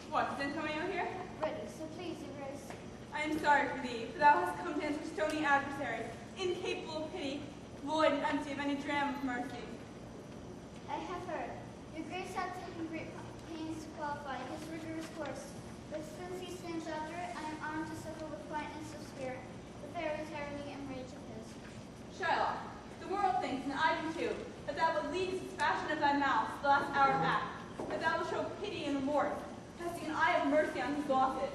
What, is Antonio here? Ready, so please erase. I am sorry for thee, for thou hast come to answer stony adversaries, incapable of pity, void and empty of any dram of mercy. I have heard. Your grace hath taken great pains to qualify his rigorous course, but since he stands after it, I am armed to suffer with quietness of spirit the very tyranny and rage of his. Shylock, the world thinks, and I do too, that thou wilt lead the fashion of thy mouth to the last hour of act, that thou wilt show pity and remorse, casting an eye of mercy on his losses.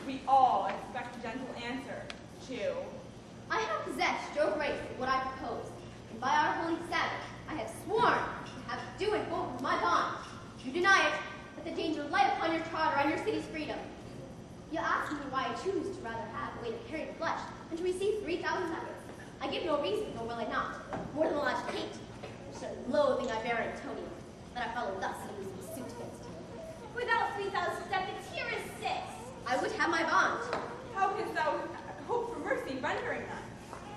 We all expect a gentle answer, Jew. I have possessed your grace in what I propose, and by our holy Sabbath, I have sworn to have due and full with my bond. If you deny it, let the danger light upon your charter and your city's freedom. You ask me why I choose to rather have a way to carry the flesh than to receive 3,000 nuggets. I give no reason, nor will I not, more than the lodge hate, which the loathing I bear Antonio, that I follow thus and lose my suit against him. Without 3,000 ducats, here is 6. I would have my bond. How canst thou hope for mercy rendering none?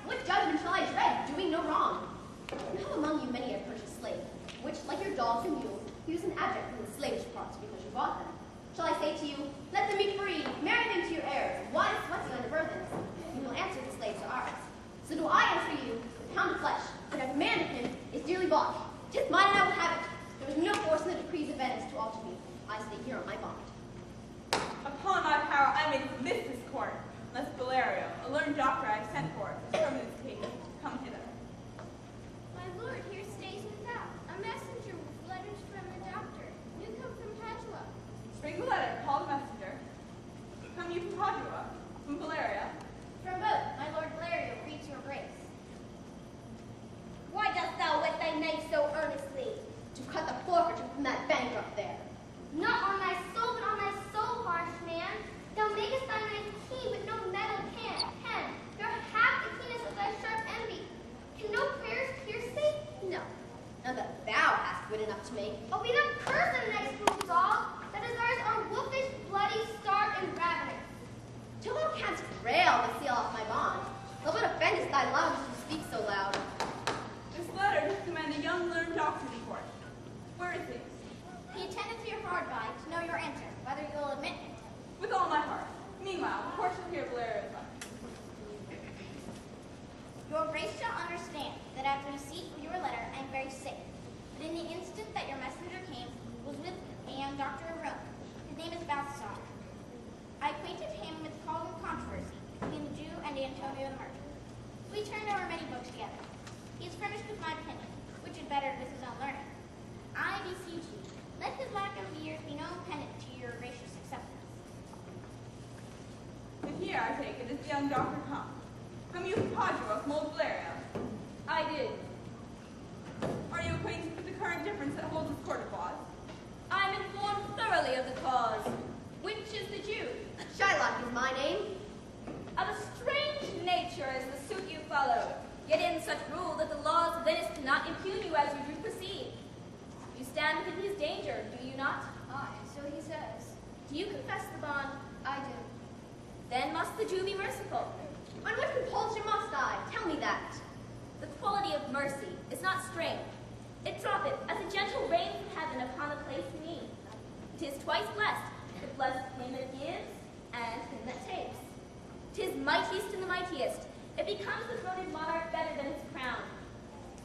What judgment shall I dread, doing no wrong? And how among you many a purchased slave, which, like your dogs and mules, use an abject from the slavish parts because you bought them? Shall I say to you, let them be free, marry them to your heirs, why sweating under burthens? You will answer the slaves are ours. So do I answer you, the pound of flesh that I command of him is dearly bought. Just mine and I will have it. There is no force in the decrees of Venice to alter me. I stay here on my bond. Upon my power, I may dismiss this court, unless Valerio, a learned doctor I have sent for, determine this case, come hither. My lord, here stays without a messenger with letters from the doctor. You come from Padua. Bring the letter, call the messenger. Come you from Padua, from Valeria. From both, my lord Valerio greets your grace. Why dost thou whet thy knife so earnestly? To cut the forfeiture from that bankrupt there. Not on thy soul, but on thy soul, harsh man. Thou makest thy knife keen, but no metal can. Nor half the keenness of thy sharp envy. Can no prayers pierce thee? No, now that thou hast wit enough to make. Oh, be thou cursed in the next cruel dog, that desires are wolfish, bloody, starved, and ravenous. Till thou canst rail to seal off my bond, thou but offendest thy lungs to speak so loud. This letter does command a young learned doctor in court. Where is he? He attendeth here hard by to know your answer, whether you will admit it. With all my heart. Meanwhile, the court shall hear Valerio's letter. Your grace shall understand that after receipt of your letter I am very sick. But in the instant that your messenger came, was with a young doctor of Rome. His name is Balthasar. I acquainted him with the cause of controversy between the Jew and Antonio the merchant. We turned over many books together. He is furnished with my opinion, which is better with his own learning. I beseech you, let his lack of years be no impediment to your gracious acceptance. And here, I take it, is the young doctor come. Come you from Padua, from old Valerio? I do. Are you acquainted with the current difference that holds this court of laws? I am informed thoroughly of the cause. Which is the Jew? Shylock is my name. Of a strange nature is the suit you follow, yet in such rule that the laws of Venice cannot impugn you as you do proceed. You stand within his danger, do you not? Aye, so he says. Do you confess the bond? I do. Then must the Jew be merciful. On what compulsion must I? Tell me that. The quality of mercy is not strength. It droppeth as a gentle rain from heaven upon the place in need. 'Tis twice blessed. It blesseth him that gives and him that takes. 'Tis mightiest in the mightiest. It becomes the throated monarch better than his crown.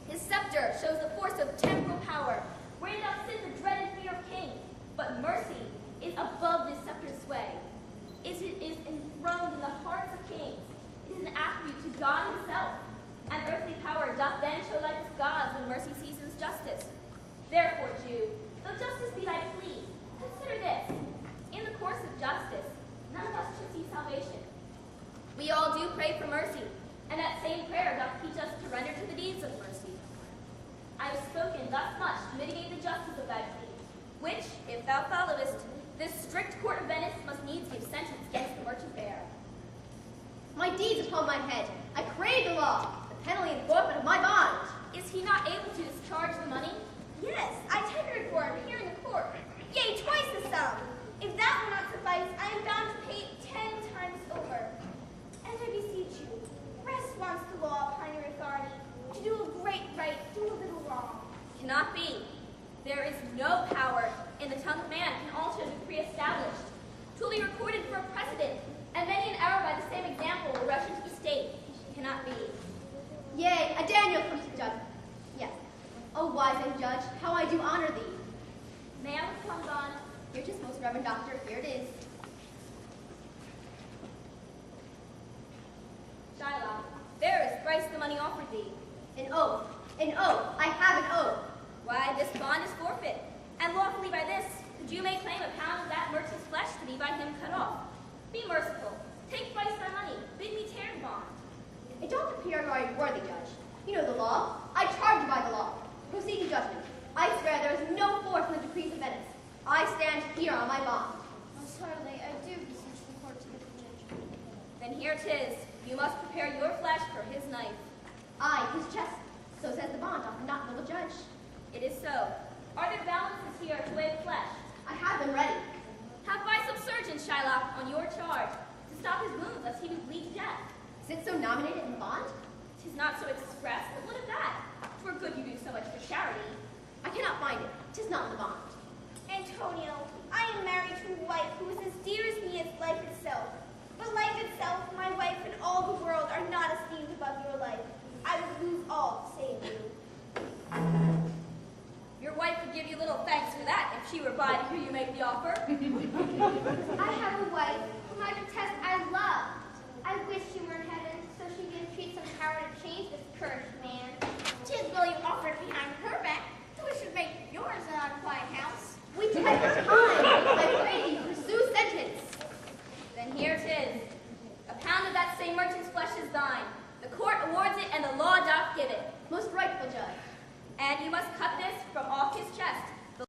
His scepter shows the force of temporal power, wherein doth sit the dread and fear of kings. But mercy is above this scepter's sway. It is enthroned in the hearts of kings. It is an attribute to God himself. And earthly power doth then show like as gods when mercy seasons justice. Therefore, Jew, though justice be thy plea, consider this. In the course of justice, none of us should see salvation. We all do pray for mercy, and that same prayer doth teach us to render to the deeds of mercy. I have spoken thus much to mitigate the justice of thy plea, which, if thou followest, this strict court of Venice must needs give sentence against the merchant bearer. My deeds upon my head. I crave the law, the penalty and forfeit of my bond. Is he not able to discharge the money? Yes, I tendered for him here in the court. Yea, twice the sum. If that will not suffice, I am bound to pay 10 times over. And I beseech you, rest once the law upon your authority. To do a great right, do a little wrong. Cannot be. There is no power in the tongue of man can alter the decree established. An oath. An oath. I have an oath. Why, this bond is forfeit, and lawfully by this, could you may claim a pound of that merchant's flesh to be by him cut off. Be merciful. Take twice my money. Bid me tear the bond. It don't appear you are a worthy judge. You know the law. I charge you by the law. Proceed to judgment. I swear there is no force in the decrees of Venice. I stand here on my bond. Most heartily, I do beseech the court to give the judgment. Then here 'tis. You must prepare your flesh for his knife. I, his chest. So says the bond, not noble judge. It is so. Are there balances here to weigh the flesh? I have them ready. Have by some surgeon, Shylock, on your charge, to stop his wounds lest he would bleed to death. Is it so nominated in the bond? 'Tis not so expressed, but what of that? 'Twere good you do so much for charity. I cannot find it. 'Tis not in the bond. Antonio, I am married to a wife who is as dear as me as life itself. But life itself, my wife, and all the world are not esteemed above your life. I would lose all to save you. Your wife could give you little thanks for that if she were by to hear you make the offer. I have a wife whom I detest as love. I wish she were in heaven, so she could treat some power to change this cursed man. 'Tis will you offered behind her back, so we should make yours an unquiet house. We take our time. I pray you pursue sentence. Then here 'tis. A pound of that same merchant's flesh is thine. The court awards it, and the law doth give it. Most rightful judge. And you must cut this from off his chest,